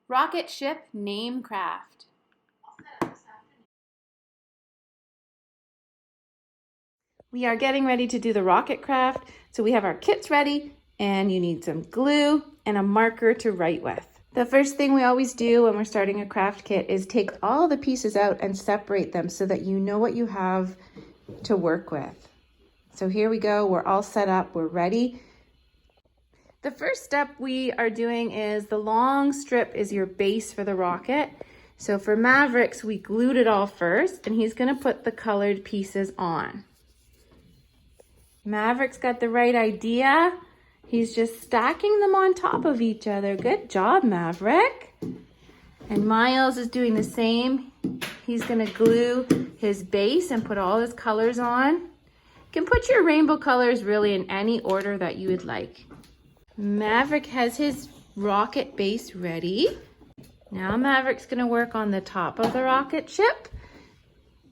Rocket ship name craft. We are getting ready to do the rocket craft. So we have our kits ready and you need some glue and a marker to write with. The first thing we always do when we're starting a craft kit is take all the pieces out and separate them so that you know what you have to work with. So here we go, we're all set up, we're ready. The first step we are doing is the long strip is your base for the rocket. So for Maverick's, we glued it all first and he's gonna put the colored pieces on. Maverick's got the right idea. He's just stacking them on top of each other. Good job, Maverick. And Myles is doing the same. He's gonna glue his base and put all his colors on. You can put your rainbow colors really in any order that you would like. Maverick has his rocket base ready. Now Maverick's gonna work on the top of the rocket ship.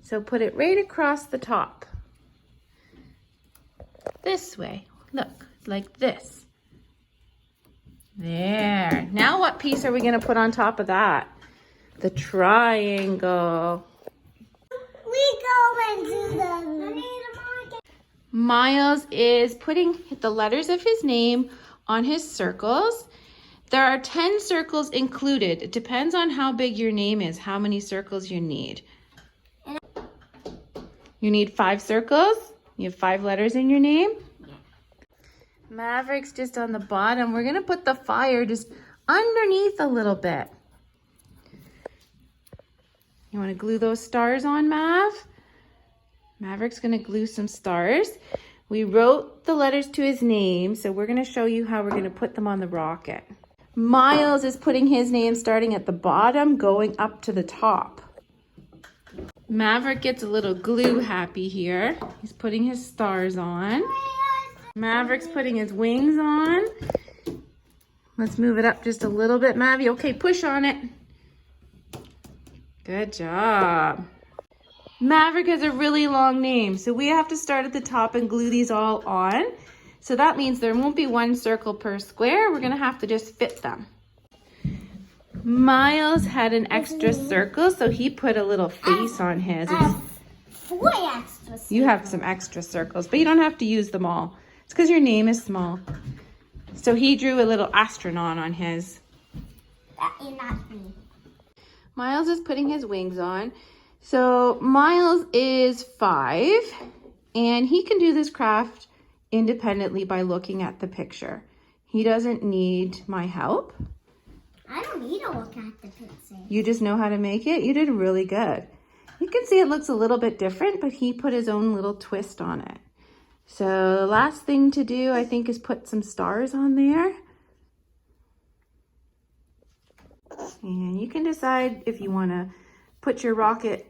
So put it right across the top. This way, look, like this. There. Now what piece are we gonna put on top of that? The triangle. We go and do the... Myles is putting the letters of his name on his circles. There are 10 circles included. It depends on how big your name is, how many circles you need. You need 5 circles? You have 5 letters in your name? Yeah. Maverick's just on the bottom. We're gonna put the fire just underneath a little bit. You wanna glue those stars on, Mav? Maverick's gonna glue some stars. We wrote the letters to his name, so we're gonna show you how we're gonna put them on the rocket. Myles is putting his name starting at the bottom, going up to the top. Maverick gets a little glue happy here. He's putting his stars on. Maverick's putting his wings on. Let's move it up just a little bit, Mavi. Okay, push on it. Good job. Maverick has a really long name, so we have to start at the top and glue these all on. So that means there won't be 1 circle per square. We're gonna have to just fit them. Myles had an extra circle, so he put a little face on his. 4 extra circles. You have some extra circles, but you don't have to use them all. It's because your name is small. So he drew a little astronaut on his. That is not me. Myles is putting his wings on. So Myles is 5, and he can do this craft independently by looking at the picture. He doesn't need my help. I don't need to look at the picture. You just know how to make it? You did really good. You can see it looks a little bit different, but he put his own little twist on it. So the last thing to do, I think, is put some stars on there. And you can decide if you want to put your rocket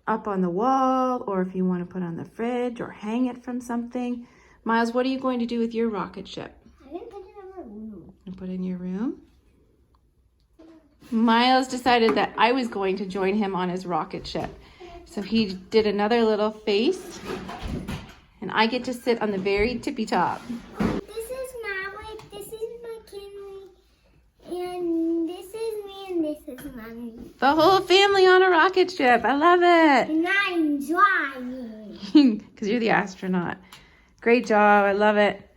up on the wall or if you want to put on the fridge or hang it from something. Myles, what are you going to do with your rocket ship? I'm going to put it in my room. You put it in your room? Myles decided that I was going to join him on his rocket ship. So he did another little face, and I get to sit on the very tippy top. This is Maverick, this is McKinley, and this is me, and this is Mommy. The whole family on a rocket ship. I love it. And I'm driving. Because you're the astronaut. Great job. I love it.